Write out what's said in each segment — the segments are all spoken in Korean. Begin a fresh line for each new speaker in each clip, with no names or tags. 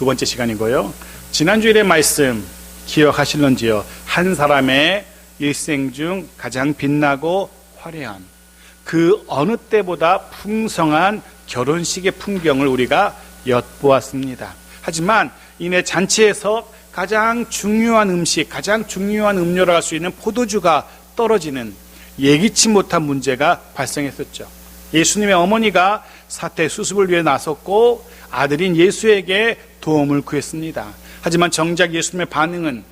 두 번째 시간이고요. 지난주일의 말씀 기억하실런지요? 한 사람의 일생 중 가장 빛나고 화려한 그 어느 때보다 풍성한 결혼식의 풍경을 우리가 엿보았습니다. 하지만 이내 잔치에서 가장 중요한 음식, 가장 중요한 음료라고 할 수 있는 포도주가 떨어지는 예기치 못한 문제가 발생했었죠. 예수님의 어머니가 사태 수습을 위해 나섰고 아들인 예수에게 도움을 구했습니다. 하지만 정작 예수님의 반응은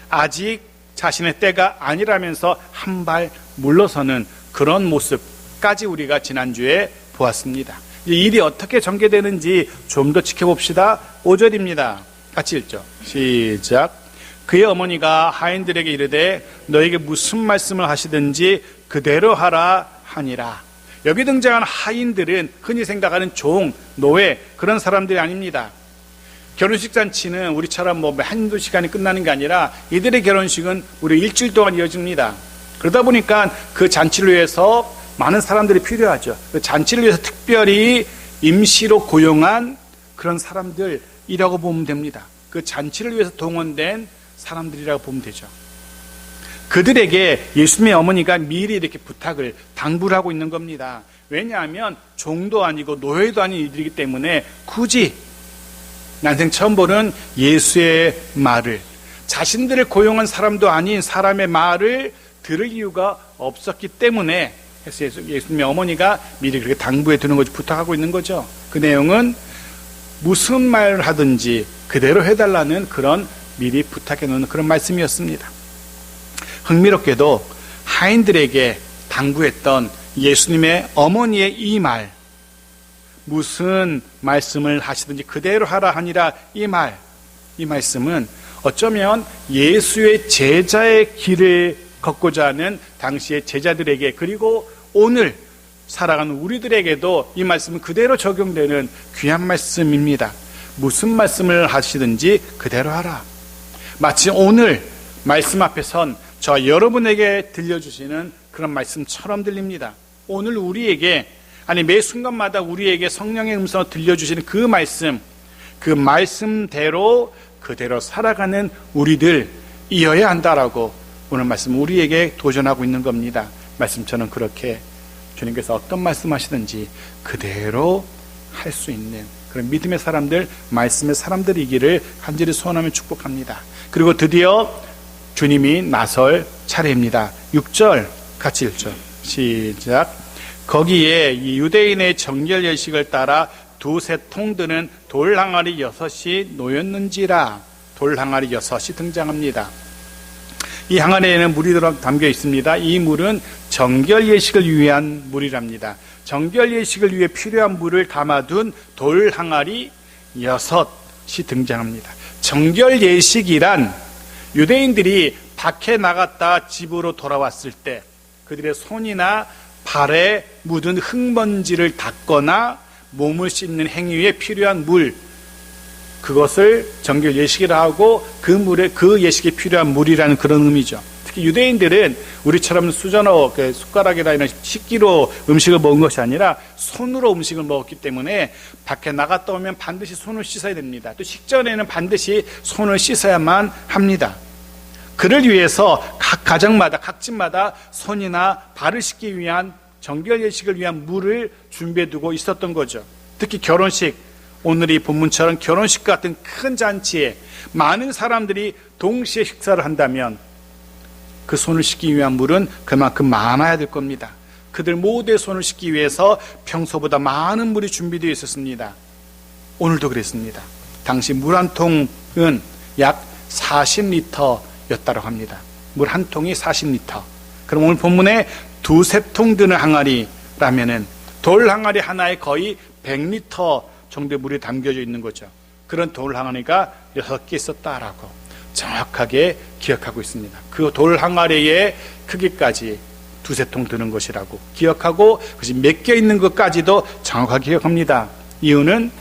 아직 자신의 때가 아니라면서 한 발 물러서는 그런 모습까지 우리가 지난주에 보았습니다. 이 일이 어떻게 전개되는지 좀 더 지켜봅시다. 5절입니다. 같이 읽죠. 시작. 그의 어머니가 하인들에게 이르되 너에게 무슨 말씀을 하시든지 그대로 하라 하니라. 여기 등장한 하인들은 흔히 생각하는 종, 노예 그런 사람들이 아닙니다. 결혼식 잔치는 우리처럼 한두 시간이 끝나는 게 아니라 이들의 결혼식은 우리 일주일 동안 이어집니다. 그러다 보니까 그 잔치를 위해서 많은 사람들이 필요하죠. 그 잔치를 위해서 특별히 임시로 고용한 그런 사람들이라고 보면 됩니다. 그 잔치를 위해서 동원된 사람들이라고 보면 되죠. 그들에게 예수님의 어머니가 미리 이렇게 부탁을 당부를 하고 있는 겁니다. 왜냐하면 종도 아니고 노예도 아닌 이들이기 때문에 굳이 난생 처음 보는 예수의 말을, 자신들을 고용한 사람도 아닌 사람의 말을 들을 이유가 없었기 때문에 예수님의 어머니가 미리 그렇게 당부해 두는 거지, 부탁하고 있는 거죠. 그 내용은 무슨 말을 하든지 그대로 해달라는 그런 미리 부탁해 놓는 그런 말씀이었습니다. 흥미롭게도 하인들에게 당부했던 예수님의 어머니의 이 말, 무슨 말씀을 하시든지 그대로 하라 하니라, 이 말씀은 어쩌면 예수의 제자의 길을 걷고자 하는 당시의 제자들에게, 그리고 오늘 살아가는 우리들에게도 이 말씀은 그대로 적용되는 귀한 말씀입니다. 무슨 말씀을 하시든지 그대로 하라. 마치 오늘 말씀 앞에 선 저 여러분에게 들려주시는 그런 말씀처럼 들립니다. 오늘 우리에게, 아니 매 순간마다 우리에게 성령의 음성을 들려주시는 그 말씀대로 그대로 살아가는 우리들이어야 한다라고 오늘 말씀 우리에게 도전하고 있는 겁니다. 말씀처럼 그렇게 주님께서 어떤 말씀하시든지 그대로 할 수 있는 그런 믿음의 사람들, 말씀의 사람들이기를 간절히 소원하며 축복합니다. 그리고 드디어 주님이 나설 차례입니다. 6절 같이 읽죠. 시작. 거기에 이 유대인의 정결 예식을 따라 두세 통 드는 돌 항아리 6이 놓였는지라. 돌 항아리 6이 등장합니다. 이 항아리에는 물이 담겨 있습니다. 이 물은 정결 예식을 위한 물이랍니다. 정결 예식을 위해 필요한 물을 담아둔 돌 항아리 6이 등장합니다. 정결 예식이란 유대인들이 밖에 나갔다 집으로 돌아왔을 때 그들의 손이나 발에 묻은 흙먼지를 닦거나 몸을 씻는 행위에 필요한 물, 그것을 정결 예식이라 하고 그 예식에 필요한 물이라는 그런 의미죠. 특히 유대인들은 우리처럼 수저로 숟가락이나 이런 식기로 음식을 먹은 것이 아니라 손으로 음식을 먹었기 때문에 밖에 나갔다 오면 반드시 손을 씻어야 됩니다. 또 식전에는 반드시 손을 씻어야만 합니다. 그를 위해서 각 가정마다, 각 집마다 손이나 발을 씻기 위한 정결 예식을 위한 물을 준비해 두고 있었던 거죠. 특히 결혼식, 오늘 이 본문처럼 결혼식 같은 큰 잔치에 많은 사람들이 동시에 식사를 한다면 그 손을 씻기 위한 물은 그만큼 많아야 될 겁니다. 그들 모두의 손을 씻기 위해서 평소보다 많은 물이 준비되어 있었습니다. 오늘도 그랬습니다. 당시 물 한 통은 약 40리터였다고 합니다. 물 한 통이 40리터. 그럼 오늘 본문에 두세 통 드는 항아리라면은 돌 항아리 하나에 거의 100리터 정도의 물이 담겨져 있는 거죠. 그런 돌 항아리가 6개 있었다라고 정확하게 기억하고 있습니다. 그 돌 항아리의 크기까지 두세 통 드는 것이라고 기억하고 그것이 몇 개 있는 것까지도 정확하게 기억합니다. 이유는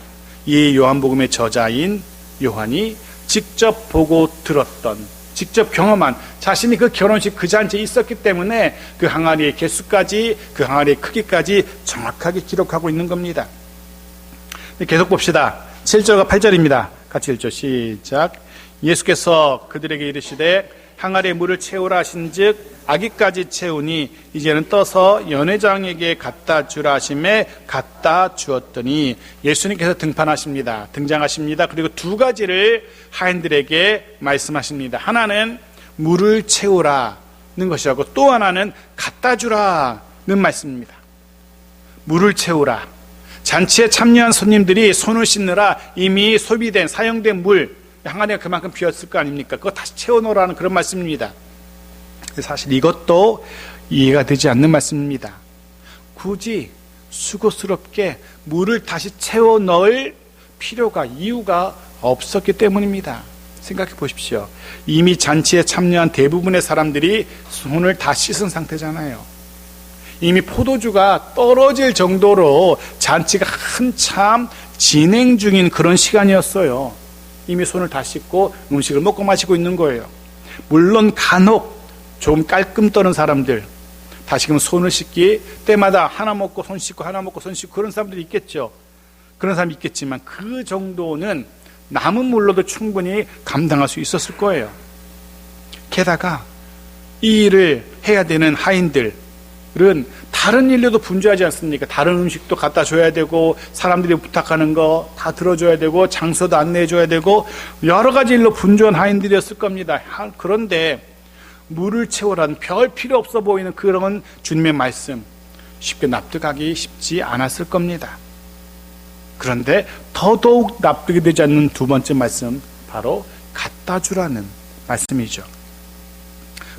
이 요한복음의 저자인 요한이 직접 보고 들었던, 직접 경험한, 자신이 그 결혼식 그 잔치에 있었기 때문에 그 항아리의 개수까지, 그 항아리의 크기까지 정확하게 기록하고 있는 겁니다. 계속 봅시다. 7절과 8절입니다. 같이 읽죠. 시작. 예수께서 그들에게 이르시되 항아리에 물을 채우라 하신즉 아기까지 채우니 이제는 떠서 연회장에게 갖다 주라 하심에 갖다 주었더니 예수님께서 등장하십니다. 그리고 두 가지를 하인들에게 말씀하십니다. 하나는 물을 채우라는 것이라고, 또 하나는 갖다 주라는 말씀입니다. 물을 채우라. 잔치에 참여한 손님들이 손을 씻느라 이미 소비된 사용된 물, 항아리가 그만큼 비었을 거 아닙니까? 그거 다시 채워놓으라는 그런 말씀입니다. 사실 이것도 이해가 되지 않는 말씀입니다. 굳이 수고스럽게 물을 다시 채워 넣을 이유가 없었기 때문입니다. 생각해 보십시오. 이미 잔치에 참여한 대부분의 사람들이 손을 다 씻은 상태잖아요. 이미 포도주가 떨어질 정도로 잔치가 한참 진행 중인 그런 시간이었어요. 이미 손을 다 씻고 음식을 먹고 마시고 있는 거예요. 물론 간혹 좀 깔끔 떠는 사람들, 다시금 손을 씻기 때마다 하나 먹고 손 씻고 하나 먹고 손 씻고 그런 사람들이 있겠죠. 그런 사람이 있겠지만 그 정도는 남은 물로도 충분히 감당할 수 있었을 거예요. 게다가 이 일을 해야 되는 하인들은 다른 일로도 분주하지 않습니까? 다른 음식도 갖다 줘야 되고, 사람들이 부탁하는 거 다 들어줘야 되고, 장소도 안내해 줘야 되고, 여러 가지 일로 분주한 하인들이었을 겁니다. 그런데 물을 채우라는 별 필요 없어 보이는 그런 주님의 말씀, 쉽게 납득하기 쉽지 않았을 겁니다. 그런데 더더욱 납득이 되지 않는 두 번째 말씀, 바로 갖다 주라는 말씀이죠.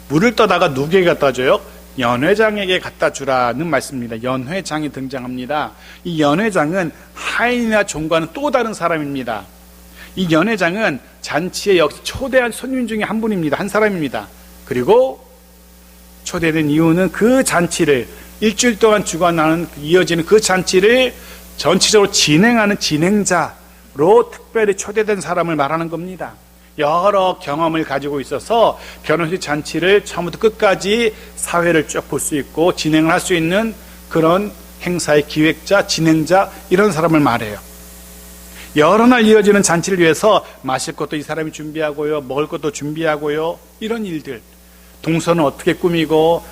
물을 떠다가 누구에게 갖다 줘요? 연회장에게 갖다 주라는 말씀입니다. 연회장이 등장합니다. 이 연회장은 하인이나 종과는 또 다른 사람입니다. 이 연회장은 잔치에 역시 초대한 손님 중에 한 분입니다. 한 사람입니다. 그리고 초대된 이유는 그 잔치를 일주일 동안 주관하는, 이어지는 그 잔치를 전체적으로 진행하는 진행자로 특별히 초대된 사람을 말하는 겁니다. 여러 경험을 가지고 있어서 결혼식 잔치를 처음부터 끝까지 사회를 쭉 볼 수 있고 진행을 할 수 있는 그런 행사의 기획자, 진행자, 이런 사람을 말해요. 여러 날 이어지는 잔치를 위해서 마실 것도 이 사람이 준비하고요, 먹을 것도 준비하고요, 이런 일들, 동선은 어떻게 꾸미고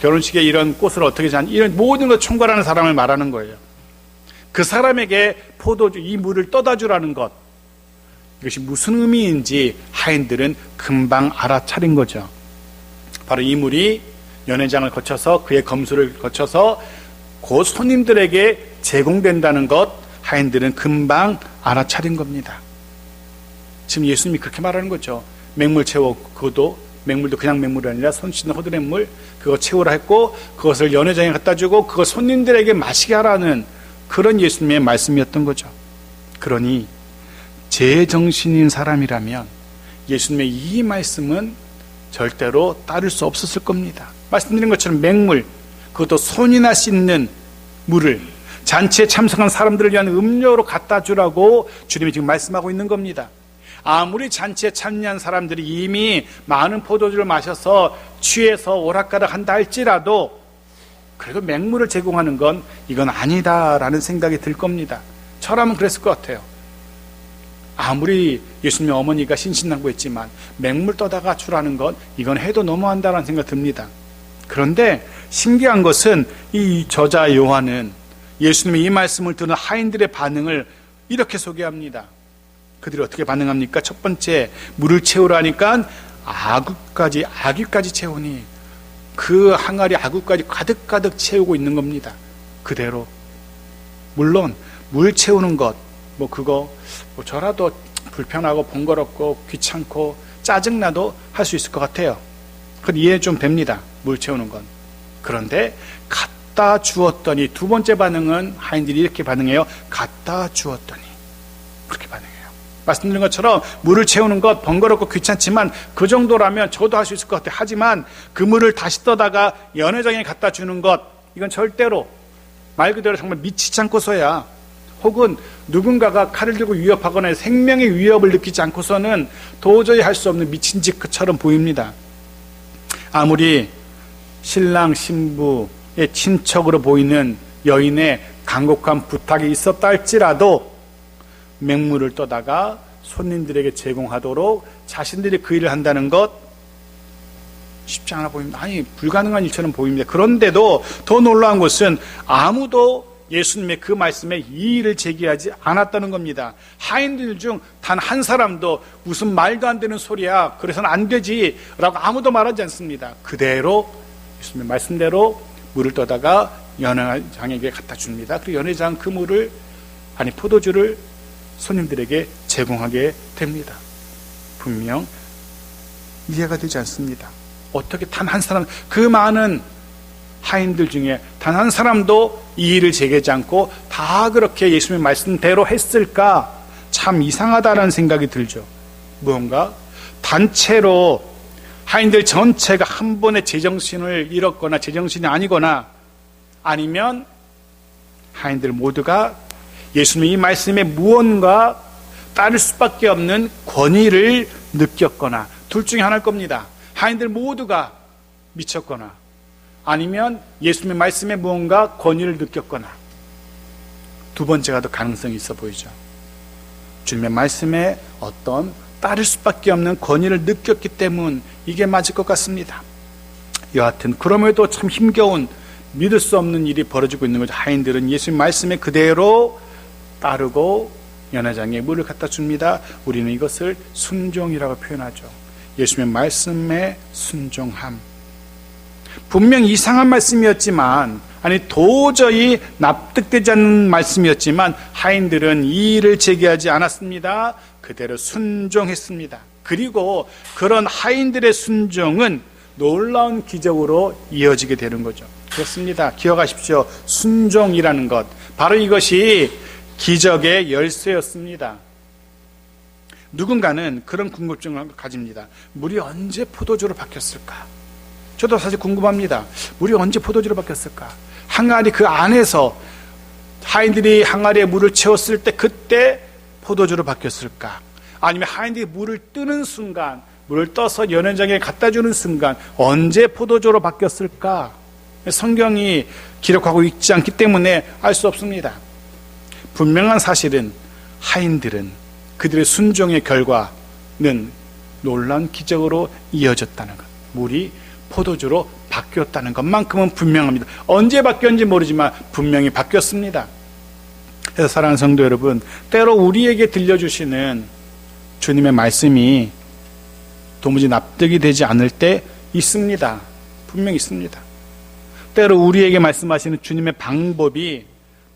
결혼식에 이런 꽃을 어떻게 이런 모든 걸 총괄하는 사람을 말하는 거예요. 그 사람에게 포도주, 이 물을 떠다 주라는 것, 이것이 무슨 의미인지 하인들은 금방 알아차린 거죠. 바로 이 물이 연회장을 거쳐서, 그의 검수를 거쳐서 곧 손님들에게 제공된다는 것, 하인들은 금방 알아차린 겁니다. 지금 예수님이 그렇게 말하는 거죠. 맹물 채워, 그것도 맹물도 그냥 맹물이 아니라 손 씻는 호두맹물, 그거 채우라 했고, 그것을 연회장에 갖다 주고 그것 손님들에게 마시게 하라는 그런 예수님의 말씀이었던 거죠. 그러니 제정신인 사람이라면 예수님의 이 말씀은 절대로 따를 수 없었을 겁니다. 말씀드린 것처럼 맹물, 그것도 손이나 씻는 물을 잔치에 참석한 사람들을 위한 음료로 갖다 주라고 주님이 지금 말씀하고 있는 겁니다. 아무리 잔치에 참여한 사람들이 이미 많은 포도주를 마셔서 취해서 오락가락 한다 할지라도 그래도 맹물을 제공하는 건 이건 아니다라는 생각이 들 겁니다. 저라면 그랬을 것 같아요. 아무리 예수님의 어머니가 신신당부했지만 맹물 떠다가 주라는 건 이건 해도 너무한다라는 생각이 듭니다. 그런데 신기한 것은 이 저자 요한은 예수님의 이 말씀을 듣는 하인들의 반응을 이렇게 소개합니다. 그들이 어떻게 반응합니까? 첫 번째, 물을 채우라니까 아귀까지 채우니, 그 항아리 아귀까지 가득가득 채우고 있는 겁니다. 그대로. 물론 물 채우는 것, 그거 저라도 불편하고 번거롭고 귀찮고 짜증나도 할 수 있을 것 같아요. 그건 이해 좀 됩니다. 물 채우는 건. 그런데 갖다 주었더니, 두 번째 반응은 하인들이 이렇게 반응해요. 갖다 주었더니, 그렇게 반응해요. 말씀드린 것처럼 물을 채우는 것 번거롭고 귀찮지만 그 정도라면 저도 할 수 있을 것 같아요. 하지만 그 물을 다시 떠다가 연회장에 갖다 주는 것, 이건 절대로 말 그대로 정말 미치지 않고서야, 혹은 누군가가 칼을 들고 위협하거나 생명의 위협을 느끼지 않고서는 도저히 할 수 없는 미친 짓처럼 보입니다. 아무리 신랑 신부의 친척으로 보이는 여인의 간곡한 부탁이 있었다 할지라도 맹물을 떠다가 손님들에게 제공하도록 자신들이 그 일을 한다는 것 쉽지 않아 보입니다. 아니, 불가능한 일처럼 보입니다. 그런데도 더 놀라운 것은 아무도 예수님의 그 말씀에 이의를 제기하지 않았다는 겁니다. 하인들 중 단 한 사람도 무슨 말도 안 되는 소리야, 그래서는 안 되지 라고 아무도 말하지 않습니다. 그대로 예수님의 말씀대로 물을 떠다가 연회장에게 갖다 줍니다. 그리고 연회장 그 물을, 아니 포도주를 손님들에게 제공하게 됩니다. 분명 이해가 되지 않습니다. 어떻게 단 한 사람, 그 많은 하인들 중에 단 한 사람도 이의를 제기하지 않고 다 그렇게 예수님의 말씀대로 했을까? 참 이상하다라는 생각이 들죠. 무언가 단체로 하인들 전체가 한 번에 제정신을 잃었거나 제정신이 아니거나, 아니면 하인들 모두가 예수님의 이 말씀에 무언가 따를 수밖에 없는 권위를 느꼈거나, 둘 중에 하나일 겁니다. 하인들 모두가 미쳤거나, 아니면 예수님의 말씀에 무언가 권위를 느꼈거나, 두 번째가 더 가능성이 있어 보이죠. 주님의 말씀에 어떤 따를 수밖에 없는 권위를 느꼈기 때문, 이게 맞을 것 같습니다. 여하튼 그럼에도 참 힘겨운, 믿을 수 없는 일이 벌어지고 있는 거죠. 하인들은 예수님 말씀에 그대로 따르고 연회장에 물을 갖다 줍니다. 우리는 이것을 순종이라고 표현하죠. 예수님의 말씀에 순종함. 분명 이상한 말씀이었지만, 아니 도저히 납득되지 않는 말씀이었지만 하인들은 이의를 제기하지 않았습니다. 그대로 순종했습니다. 그리고 그런 하인들의 순종은 놀라운 기적으로 이어지게 되는 거죠. 그렇습니다. 기억하십시오. 순종이라는 것, 바로 이것이 기적의 열쇠였습니다. 누군가는 그런 궁금증을 가집니다. 물이 언제 포도주로 바뀌었을까? 저도 사실 궁금합니다. 물이 언제 포도주로 바뀌었을까? 항아리 그 안에서 하인들이 항아리에 물을 채웠을 때 그때 포도주로 바뀌었을까? 아니면 하인들이 물을 뜨는 순간, 물을 떠서 연회장에 갖다 주는 순간 언제 포도주로 바뀌었을까? 성경이 기록하고 있지 않기 때문에 알 수 없습니다. 분명한 사실은 하인들은 그들의 순종의 결과는 놀라운 기적으로 이어졌다는 것, 물이 포도주로 바뀌었다는 것만큼은 분명합니다. 언제 바뀌었는지 모르지만 분명히 바뀌었습니다. 그래서 사랑하는 성도 여러분, 때로 우리에게 들려주시는 주님의 말씀이 도무지 납득이 되지 않을 때 있습니다. 분명히 있습니다. 때로 우리에게 말씀하시는 주님의 방법이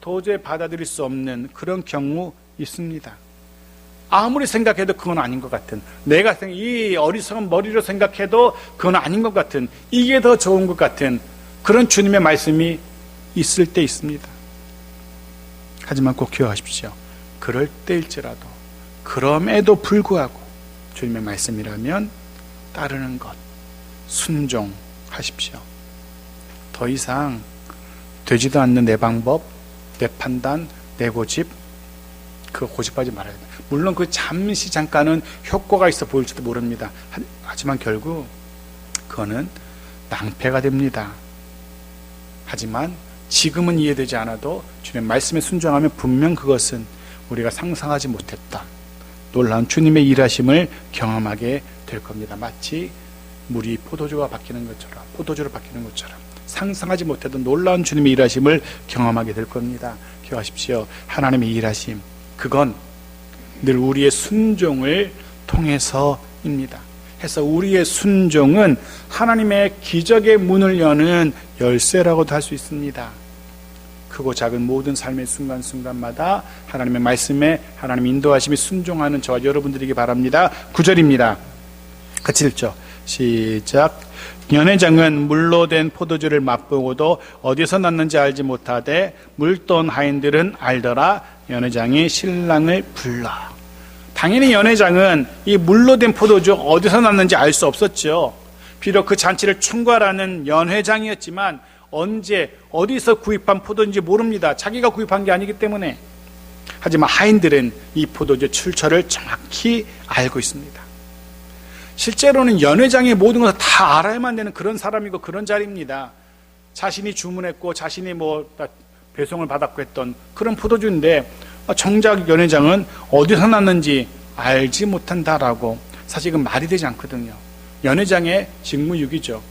도저히 받아들일 수 없는 그런 경우 있습니다. 아무리 생각해도 그건 아닌 것 같은, 내가 이 어리석은 머리로 생각해도 그건 아닌 것 같은, 이게 더 좋은 것 같은 그런 주님의 말씀이 있을 때 있습니다. 하지만 꼭 기억하십시오. 그럴 때일지라도, 그럼에도 불구하고 주님의 말씀이라면 따르는 것, 순종하십시오. 더 이상 되지도 않는 내 방법, 내 판단, 내 고집, 그거 고집하지 말아야 됩니다. 물론 그 잠시 잠깐은 효과가 있어 보일지도 모릅니다. 하지만 결국 그거는 낭패가 됩니다. 하지만 지금은 이해되지 않아도 주님의 말씀에 순종하면 분명 그것은 우리가 상상하지 못했던 놀라운 주님의 일하심을 경험하게 될 겁니다. 마치 물이 포도주로 바뀌는 것처럼 상상하지 못했던 놀라운 주님의 일하심을 경험하게 될 겁니다. 기억하십시오. 하나님의 일하심, 그건 늘 우리의 순종을 통해서입니다. 해서 우리의 순종은 하나님의 기적의 문을 여는 열쇠라고도 할 수 있습니다. 크고 작은 모든 삶의 순간순간마다 하나님의 말씀에 하나님 인도하심이 순종하는 저와 여러분들에게 바랍니다. 9절입니다. 같이 읽죠. 시작. 연회장은 물로 된 포도주를 맛보고도 어디서 났는지 알지 못하되 물돈 하인들은 알더라. 연회장이 신랑을 불러. 당연히 연회장은 이 물로 된 포도주 어디서 났는지 알 수 없었죠. 비록 그 잔치를 총괄하는 연회장이었지만 언제 어디서 구입한 포도인지 모릅니다. 자기가 구입한 게 아니기 때문에. 하지만 하인들은 이 포도주 출처를 정확히 알고 있습니다. 실제로는 연회장의 모든 것을 다 알아야만 되는 그런 사람이고 그런 자리입니다. 자신이 주문했고 자신이 배송을 받았고 했던 그런 포도주인데 정작 연회장은 어디서 났는지 알지 못한다라고, 사실 이건 말이 되지 않거든요. 연회장의 직무유기죠.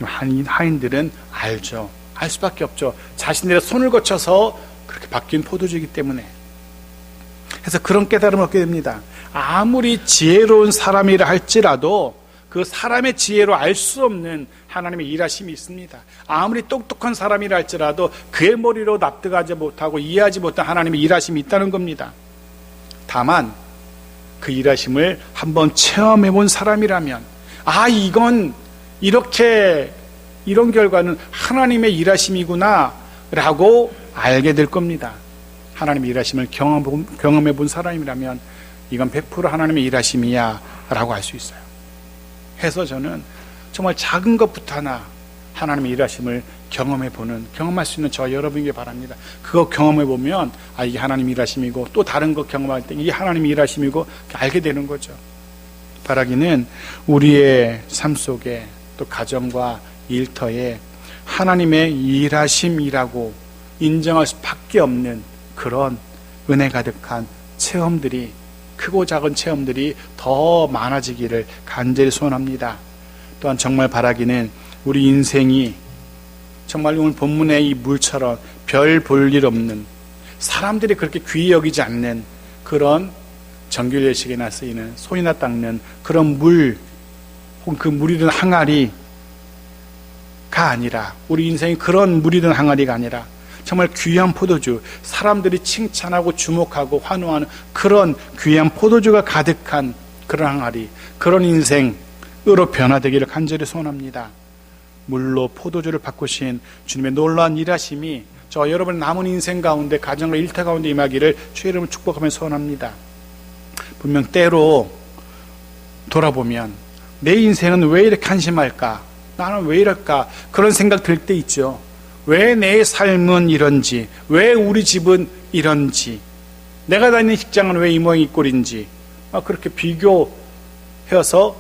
하인들은 알죠. 알 수밖에 없죠. 자신들의 손을 거쳐서 그렇게 바뀐 포도주이기 때문에. 그래서 그런 깨달음을 얻게 됩니다. 아무리 지혜로운 사람이라 할지라도 그 사람의 지혜로 알 수 없는 하나님의 일하심이 있습니다. 아무리 똑똑한 사람이라 할지라도 그의 머리로 납득하지 못하고 이해하지 못한 하나님의 일하심이 있다는 겁니다. 다만 그 일하심을 한번 체험해 본 사람이라면, 이건 이렇게 이런 결과는 하나님의 일하심이구나 라고 알게 될 겁니다. 하나님의 일하심을 경험해 본 사람이라면 이건 100% 하나님의 일하심이야 라고 알 수 있어요. 해서 저는 정말 작은 것부터 하나 하나님의 일하심을 경험할 수 있는 저 여러분에게 바랍니다. 그거 경험해 보면 이게 하나님의 일하심이고, 또 다른 거 경험할 때 이게 하나님의 일하심이고 알게 되는 거죠. 바라기는 우리의 삶 속에, 또 가정과 일터에 하나님의 일하심이라고 인정할 수밖에 없는 그런 은혜 가득한 체험들이, 크고 작은 체험들이 더 많아지기를 간절히 소원합니다. 또한 정말 바라기는 우리 인생이 정말 오늘 본문의 이 물처럼 별 볼 일 없는, 사람들이 그렇게 귀히 여기지 않는 그런 정결예식에나 쓰이는, 소이나 닦는 그런 물, 혹은 그 물이든 항아리가 아니라, 우리 인생이 그런 물이든 항아리가 아니라 정말 귀한 포도주, 사람들이 칭찬하고 주목하고 환호하는 그런 귀한 포도주가 가득한 그런 항아리, 그런 인생으로 변화되기를 간절히 소원합니다. 물로 포도주를 바꾸신 주님의 놀라운 일하심이 저 여러분 남은 인생 가운데, 가정과 일터 가운데 임하기를 주의 이름으로 축복하며 소원합니다. 분명 때로 돌아보면 내 인생은 왜 이렇게 한심할까? 나는 왜 이럴까? 그런 생각 들 때 있죠. 왜 내 삶은 이런지, 왜 우리 집은 이런지, 내가 다니는 직장은 왜 이 모양이 꼴인지, 그렇게 비교해서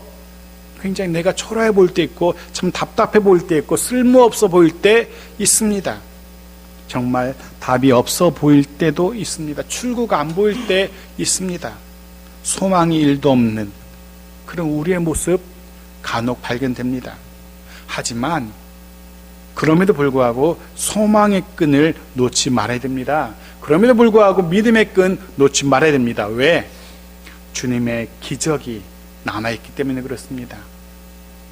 굉장히 내가 초라해 보일 때 있고, 참 답답해 보일 때 있고, 쓸모없어 보일 때 있습니다. 정말 답이 없어 보일 때도 있습니다. 출구가 안 보일 때 있습니다. 소망이 일도 없는 그런 우리의 모습 간혹 발견됩니다. 하지만 그럼에도 불구하고 소망의 끈을 놓지 말아야 됩니다. 그럼에도 불구하고 믿음의 끈 놓지 말아야 됩니다. 왜? 주님의 기적이 남아있기 때문에 그렇습니다.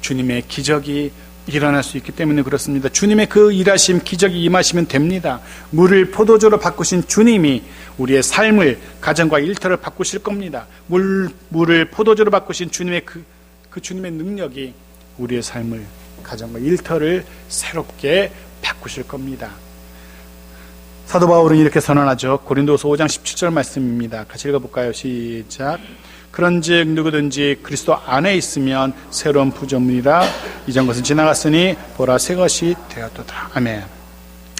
주님의 기적이 일어날 수 있기 때문에 그렇습니다. 주님의 그 일하심, 기적이 임하시면 됩니다. 물을 포도주로 바꾸신 주님이 우리의 삶을, 가정과 일터를 바꾸실 겁니다. 물을 포도주로 바꾸신 주님의 그 주님의 능력이 우리의 삶을, 가정과 일터를 새롭게 바꾸실 겁니다. 사도 바울은 이렇게 선언하죠. 고린도서 5장 17절 말씀입니다. 같이 읽어볼까요? 시작. 그런즉 누구든지 그리스도 안에 있으면 새로운 구조물이라, 이전 것은 지나갔으니 보라 새 것이 되었도다. 아멘.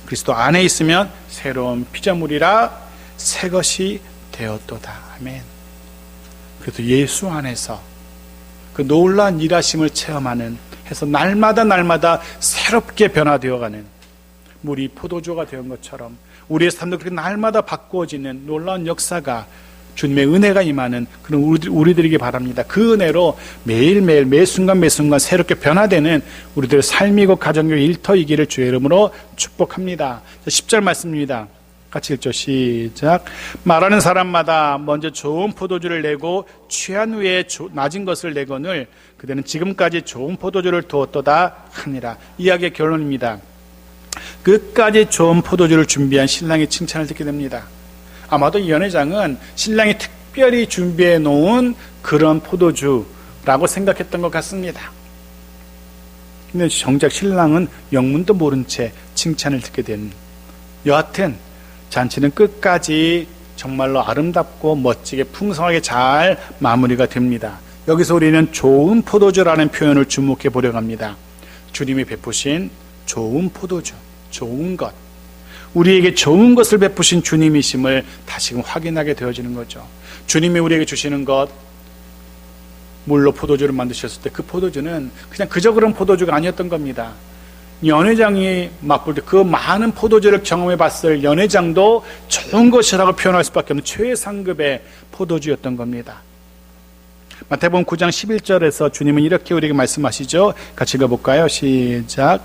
그리스도 안에 있으면 새로운 피조물이라, 새 것이 되었도다. 아멘. 그래서 예수 안에서 그 놀라운 일하심을 체험하는, 해서 날마다 새롭게 변화되어가는, 물이 포도주가 되는 것처럼 우리의 삶도 그렇게 날마다 바꾸어지는 놀라운 역사가, 주님의 은혜가 임하는 그런 우리들에게 바랍니다. 그 은혜로 매일매일 매순간 새롭게 변화되는 우리들의 삶이고 가정교 일터이기를 주의 이름으로 축복합니다. 10절 말씀입니다. 같이 읽죠. 시작. 말하는 사람마다 먼저 좋은 포도주를 내고 취한 후에 낮은 것을 내거늘 그대는 지금까지 좋은 포도주를 두었도다 하니라. 이야기의 결론입니다. 끝까지 좋은 포도주를 준비한 신랑의 칭찬을 듣게 됩니다. 아마도 이 연회장은 신랑이 특별히 준비해 놓은 그런 포도주라고 생각했던 것 같습니다. 근데 정작 신랑은 영문도 모른 채 칭찬을 듣게 된, 여하튼 잔치는 끝까지 정말로 아름답고 멋지게 풍성하게 잘 마무리가 됩니다. 여기서 우리는 좋은 포도주라는 표현을 주목해 보려고 합니다. 주님이 베푸신 좋은 포도주, 좋은 것, 우리에게 좋은 것을 베푸신 주님이심을 다시금 확인하게 되어지는 거죠. 주님이 우리에게 주시는 것, 물로 포도주를 만드셨을 때 그 포도주는 그냥 그저 그런 포도주가 아니었던 겁니다. 연회장이 맛볼 때 그 많은 포도주를 경험해 봤을 연회장도 좋은 것이라고 표현할 수밖에 없는 최상급의 포도주였던 겁니다. 마태복음 9장 11절에서 주님은 이렇게 우리에게 말씀하시죠. 같이 읽어볼까요? 시작.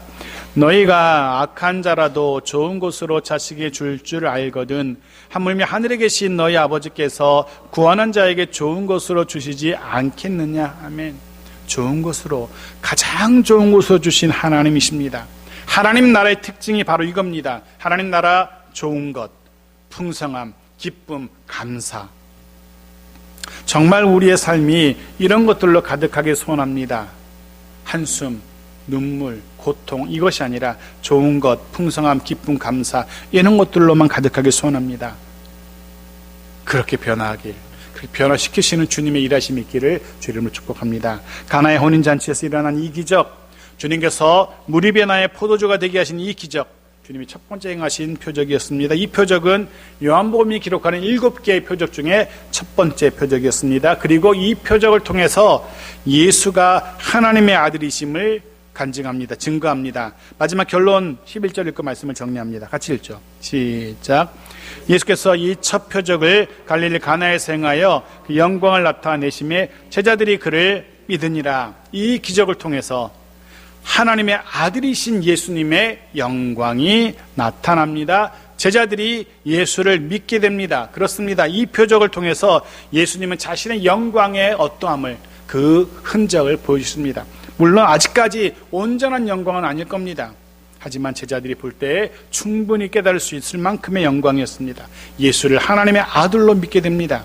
너희가 악한 자라도 좋은 곳으로 자식이 줄 줄 알거든 하물며 하늘에 계신 너희 아버지께서 구원한 자에게 좋은 곳으로 주시지 않겠느냐. 아멘. 좋은 곳으로, 가장 좋은 곳으로 주신 하나님이십니다. 하나님 나라의 특징이 바로 이겁니다. 하나님 나라 좋은 것, 풍성함, 기쁨, 감사. 정말 우리의 삶이 이런 것들로 가득하게 소원합니다. 한숨, 눈물, 고통, 이것이 아니라 좋은 것, 풍성함, 기쁨, 감사, 이런 것들로만 가득하게 소원합니다. 그렇게 변화하길, 그렇게 변화시키시는 주님의 일하심이 있기를 주 이름으로 축복합니다. 가나의 혼인잔치에서 일어난 이 기적, 주님께서 물이 변화의 포도주가 되게 하신 이 기적, 주님이 첫 번째 행하신 표적이었습니다. 이 표적은 요한복음이 기록하는 7개의 표적 중에 첫 번째 표적이었습니다. 그리고 이 표적을 통해서 예수가 하나님의 아들이심을 간증합니다. 증거합니다. 마지막 결론 11절 읽고 말씀을 정리합니다. 같이 읽죠. 시작. 예수께서 이 첫 표적을 갈릴리 가나에서 행하여 그 영광을 나타내심에 제자들이 그를 믿으니라. 이 기적을 통해서 하나님의 아들이신 예수님의 영광이 나타납니다. 제자들이 예수를 믿게 됩니다. 그렇습니다. 이 표적을 통해서 예수님은 자신의 영광의 어떠함을, 그 흔적을 보여주십니다. 물론 아직까지 온전한 영광은 아닐 겁니다. 하지만 제자들이 볼 때 충분히 깨달을 수 있을 만큼의 영광이었습니다. 예수를 하나님의 아들로 믿게 됩니다.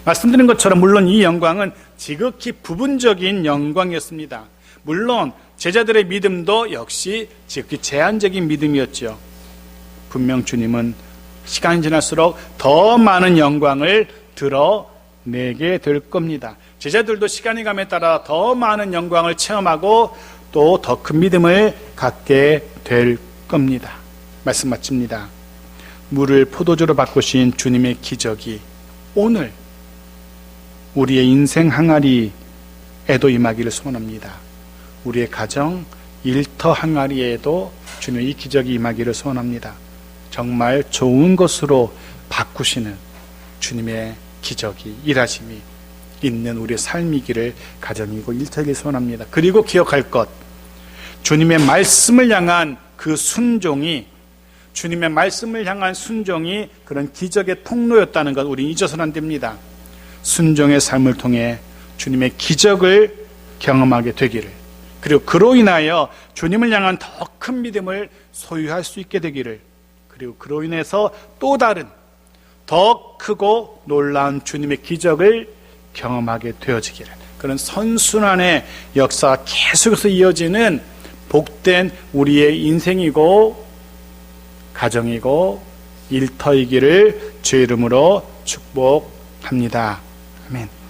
말씀드린 것처럼 물론 이 영광은 지극히 부분적인 영광이었습니다. 물론 제자들의 믿음도 역시 지극히 제한적인 믿음이었죠. 분명 주님은 시간이 지날수록 더 많은 영광을 드러내게 될 겁니다. 제자들도 시간이 감에 따라 더 많은 영광을 체험하고 또 더 큰 믿음을 갖게 될 겁니다. 말씀 마칩니다. 물을 포도주로 바꾸신 주님의 기적이 오늘 우리의 인생 항아리에도 임하기를 소원합니다. 우리의 가정, 일터 항아리에도 주님의 이 기적이 임하기를 소원합니다. 정말 좋은 것으로 바꾸시는 주님의 기적이, 일하심이 있는 우리의 삶이기를, 가정이고 일터이길 소원합니다. 그리고 기억할 것, 주님의 말씀을 향한 그 순종이, 주님의 말씀을 향한 순종이 그런 기적의 통로였다는 것 우리 잊어서는 안 됩니다. 순종의 삶을 통해 주님의 기적을 경험하게 되기를, 그리고 그로 인하여 주님을 향한 더 큰 믿음을 소유할 수 있게 되기를, 그리고 그로 인해서 또 다른 더 크고 놀라운 주님의 기적을 경험하게 되어지기를, 그런 선순환의 역사가 계속해서 이어지는 복된 우리의 인생이고 가정이고 일터이기를 주의 이름으로 축복합니다. 아멘.